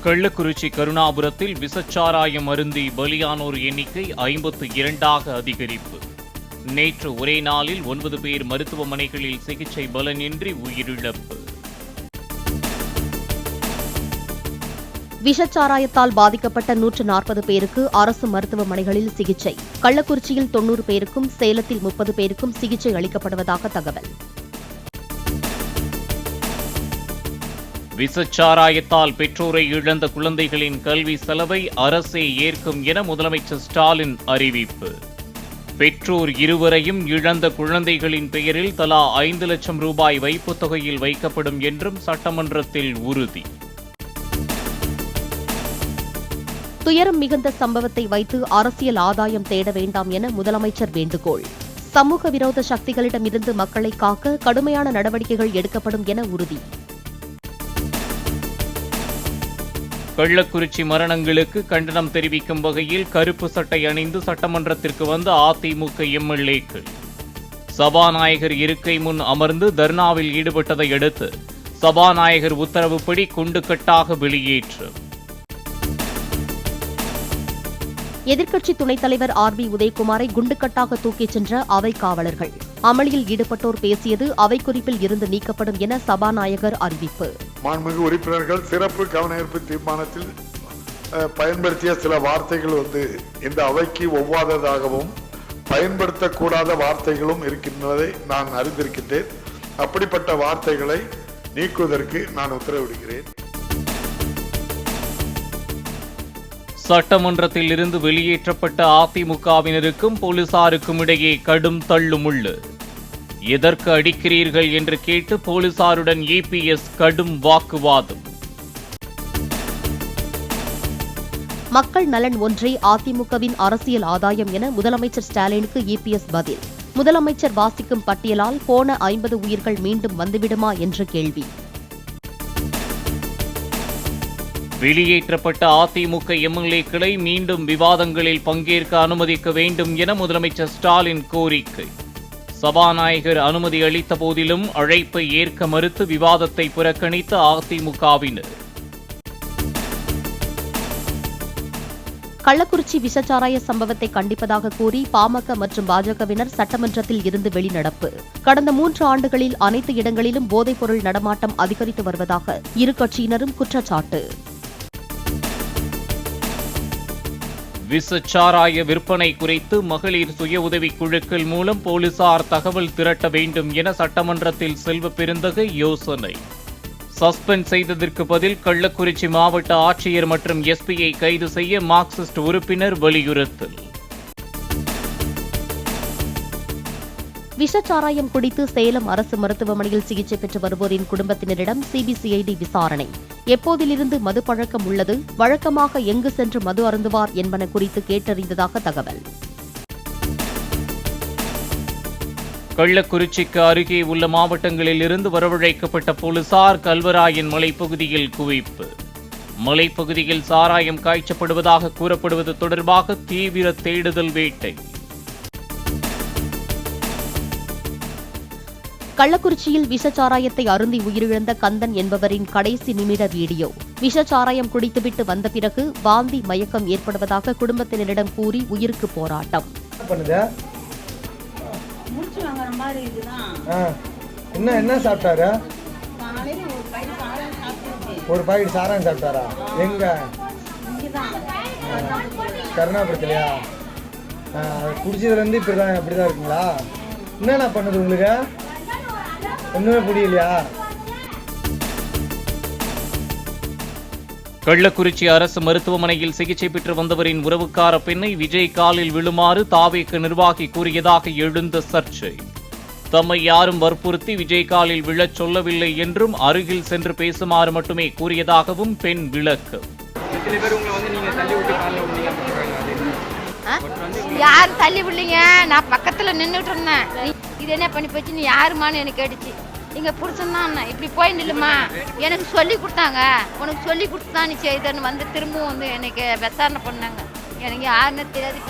கள்ளக்குறிச்சி கருணாபுரத்தில் விஷச்சாராயம் அருந்தி பலியானோர் எண்ணிக்கை 52ஆக அதிகரிப்பு. நேற்று ஒரே நாளில் 9 பேர் மருத்துவமனைகளில் சிகிச்சை பலனின்றி உயிரிழப்பு. விஷச்சாராயத்தால் பாதிக்கப்பட்ட 140 பேருக்கு அரசு மருத்துவமனைகளில் சிகிச்சை. கள்ளக்குறிச்சியில் 90 பேருக்கும் சேலத்தில் 30 பேருக்கும் சிகிச்சை அளிக்கப்படுவதாக தகவல். விஷச்சாராயத்தால் பெற்றோரை இழந்த குழந்தைகளின் கல்வி செலவை அரசே ஏற்கும் என முதலமைச்சர் ஸ்டாலின் அறிவிப்பு. பெற்றோர் இருவரையும் இழந்த குழந்தைகளின் பெயரில் தலா 5 லட்சம் ரூபாய் வைப்புத் தொகையில் வைக்கப்படும் என்றும் சட்டமன்றத்தில் உறுதி. துயரம் மிகுந்த சம்பவத்தை வைத்து அரசியல் ஆதாயம் தேட வேண்டாம் என முதலமைச்சர் வேண்டுகோள். சமூக விரோத சக்திகளிடமிருந்து மக்களை காக்க கடுமையான நடவடிக்கைகள் எடுக்கப்படும் என உறுதி. கள்ளக்குறிச்சி மரணங்களுக்கு கண்டனம் தெரிவிக்கும் வகையில் கருப்பு சட்டை அணிந்து சட்டமன்றத்திற்கு வந்த அதிமுக எம்எல்ஏக்கள் சபாநாயகர் இருக்கை முன் அமர்ந்து தர்ணாவில் ஈடுபட்டதை அடுத்து சபாநாயகர் உத்தரவுப்படி குண்டுக்கட்டாக வெளியேற்றம். எதிர்க்கட்சி துணைத் தலைவர் RB உதயகுமாரை குண்டுக்கட்டாக தூக்கிச் சென்ற அவை காவலர்கள். அமளியில் ஈடுபட்டோர் பேசியது அவை குறிப்பில் இருந்து நீக்கப்படும் என சபாநாயகர் அறிவிப்பு. மாண்புமிகு உறுப்பினர்கள் சிறப்பு கவனஈர்ப்பு தீர்மானத்தில் பயன்படுத்திய சில வார்த்தைகள் இந்த அவைக்கு ஒவ்வாததாகவும் பயன்படுத்தக்கூடாத வார்த்தைகளும் இருக்கின்றதை நான் அறிந்திருக்கின்றேன். அப்படிப்பட்ட வார்த்தைகளை நீக்குவதற்கு நான் உத்தரவிடுகிறேன். சட்டமன்றத்தில் இருந்து வெளியேற்றப்பட்ட அதிமுகவினருக்கும் போலீசாருக்கும் இடையே கடும் தள்ளுமுள்ளு. எதற்கு அடிக்கிறீர்கள் என்று கேட்டு போலீசாருடன் EPS கடும் வாக்குவாதம். மக்கள் நலன் ஒன்றே அதிமுகவின் அரசியல் ஆதாயம் என முதலமைச்சர் ஸ்டாலினுக்கு EPS பதில். முதலமைச்சர் வாசிக்கும் பட்டியலால் போன 50 உயிர்கள் மீண்டும் வந்துவிடுமா என்ற கேள்வி. வெளியேற்றப்பட்ட அதிமுக எம்எல்ஏக்களை மீண்டும் விவாதங்களில் பங்கேற்க அனுமதிக்க வேண்டும் என முதலமைச்சர் ஸ்டாலின் கோரிக்கை. சபாநாயகர் அனுமதி அளித்த போதிலும் அழைப்பை ஏற்க மறுத்து விவாதத்தை புறக்கணித்த அதிமுகவினர். கள்ளக்குறிச்சி விஷச்சாராய சம்பவத்தை கண்டிப்பதாக கூறி பாமக மற்றும் பாஜகவினர் சட்டமன்றத்தில் இருந்து வெளிநடப்பு. கடந்த 3 ஆண்டுகளில் அனைத்து இடங்களிலும் போதைப்பொருள் நடமாட்டம் அதிகரித்து வருவதாக இரு கட்சியினரும் குற்றச்சாட்டு. விஷச்சாராய விற்பனை குறித்து மகளிர் சுய உதவிக் குழுக்கள் மூலம் போலீசார் தகவல் திரட்ட வேண்டும் என சட்டமன்றத்தில் செல்வ பெருந்தகை யோசனை. சஸ்பெண்ட் செய்ததற்கு பதில் கள்ளக்குறிச்சி மாவட்ட ஆட்சியர் மற்றும் SPயை கைது செய்ய மார்க்சிஸ்ட் உறுப்பினர் வலியுறுத்தல். விஷச்சாராயம் குடித்து சேலம் அரசு மருத்துவமனையில் சிகிச்சை பெற்று வருவோரின் குடும்பத்தினரிடம் CBCID விசாரணை. எப்போதிலிருந்து மது பழக்கம் உள்ளது, வழக்கமாக எங்கு சென்று மது அருந்துவார் என்பன குறித்து கேட்டறிந்ததாக தகவல். கள்ளக்குறிச்சிக்கு அருகே உள்ள மாவட்டங்களில் இருந்து வரவழைக்கப்பட்ட போலீசார் கல்வராயன் மலைப்பகுதியில் குவிப்பு. மலைப்பகுதியில் சாராயம் காய்ச்சப்படுவதாக கூறப்படுவது தொடர்பாக தீவிர தேடுதல் வேட்டை. கள்ளக்குறிச்சியில் விஷச்சாராயத்தை அருந்தி உயிரிழந்த கந்தன் என்பவரின் கடைசி நிமிட வீடியோ. விஷச்சாராயம் குடித்துவிட்டு வந்த பிறகு வாந்தி மயக்கம் ஏற்படுவதாக குடும்பத்தினரிடம் கூறி உயிருக்கு போராட்டம். என்ன சாப்பிட்டாரு? ஒரு பாக்கெட் சாராயம் சாப்பிட்டாரா? எங்க? கருணாபுரத்துலயா? குடிச்சதுல இருந்து இப்படிதான் இருக்குங்களா? என்னென்ன பண்ணுது உங்களுக்கு? ஒண்ணுமே புரியலையா? கள்ளக்குறிச்சி அரசு மருத்துவமனையில் சிகிச்சை பெற்று வந்தவரின் உறவுக்கார பெண்ணை விஜய் காலில் விழுமாறு தாவேக நிர்வாகி கூறியதாக எழுந்த சர்ச்சை. தம்மை யாரும் வற்புறுத்தி விஜய் காலில் விழச் சொல்லவில்லை என்றும் அருகில் சென்று பேசுமாறு மட்டுமே கூறியதாகவும் பெண் விளக்கம். யாரு தள்ளி விடலீங்க, நான் பக்கத்துல நின்றுட்டு இருந்தேன். இது என்ன பண்ணி போச்சு, நீ யாருமான்னு எனக்கு கேட்டுச்சு. நீங்க புடிச்சதான் இப்படி போய் நில்லுமா, எனக்கு சொல்லி கொடுத்தாங்க, உனக்கு சொல்லி கொடுத்துதான் நீ செய்தன்னு வந்து திரும்பவும் எனக்கு விசாரணை பண்ணாங்க. எனக்கு யாருன்னு தெரியாது.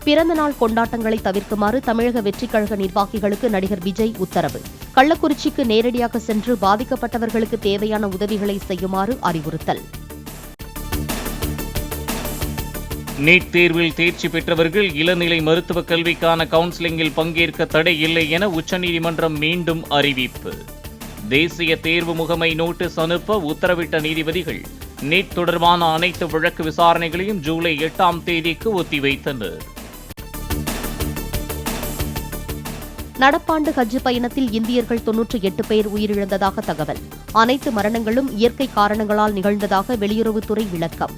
பிறந்தநாள் கொண்டாட்டங்களை தவிர்க்குமாறு தமிழக வெற்றிக் கழக நிர்வாகிகளுக்கு நடிகர் விஜய் உத்தரவு. கள்ளக்குறிச்சிக்கு நேரடியாக சென்று பாதிக்கப்பட்டவர்களுக்கு தேவையான உதவிகளை செய்யுமாறு அறிவுறுத்தல். நீட் தேர்வில் தேர்ச்சி பெற்றவர்கள் இளநிலை மருத்துவக் கல்விக்கான கவுன்சிலிங்கில் பங்கேற்க தடை இல்லை என உச்சநீதிமன்றம் மீண்டும் அறிவிப்பு. தேசிய தேர்வு முகமை நோட்டீஸ் அனுப்ப உத்தரவிட்ட நீதிபதிகள் நீட் தொடர்பான அனைத்து வழக்கு விசாரணைகளையும் ஜூலை 8ஆம் தேதிக்கு ஒத்திவைத்தனர். நடப்பாண்டு ஹஜ் பயணத்தில் இந்தியர்கள் 98 பேர் உயிரிழந்ததாக தகவல். அனைத்து மரணங்களும் இயற்கை காரணங்களால் நிகழ்ந்ததாக வெளியுறவுத்துறை விளக்கம்.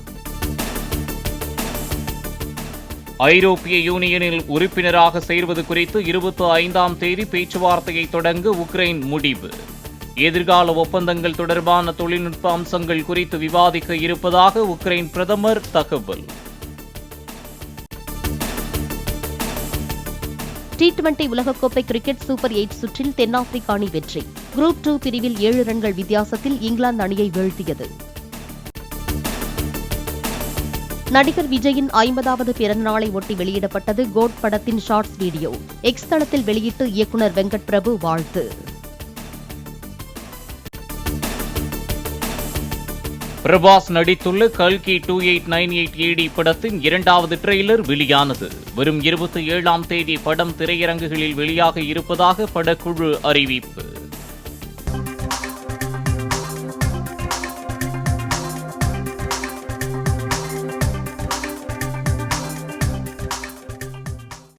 ஐரோப்பிய யூனியனில் உறுப்பினராக சேர்வது குறித்து 25ஆம் தேதி பேச்சுவார்த்தையை தொடங்க உக்ரைன் முடிவு. எதிர்கால ஒப்பந்தங்கள் தொடர்பான தொழில்நுட்ப அம்சங்கள் குறித்து விவாதிக்க இருப்பதாக உக்ரைன் பிரதமர் தகவல். T20 உலகக்கோப்பை கிரிக்கெட் சூப்பர் 8 சுற்றில் தென்னாப்பிரிக்க அணி வெற்றி. குரூப் 2 பிரிவில் 7 ரன்கள் வித்தியாசத்தில் இங்கிலாந்து அணியை வீழ்த்தியது. நடிகர் விஜயின் 50வது பிறந்தநாளை ஒட்டி வெளியிடப்பட்டது கோட் படத்தின் ஷார்ட்ஸ் வீடியோ. எக்ஸ் தளத்தில் வெளியிட்டு இயக்குநர் வெங்கட் பிரபு வாழ்த்து. பிரபாஸ் நடித்துள்ள கல்கி 2898 AD படத்தின் 2வது ட்ரெய்லர் வெளியானது. வரும் 27ஆம் தேதி படம் திரையரங்குகளில் வெளியாக இருப்பதாக படக்குழு அறிவிப்பு.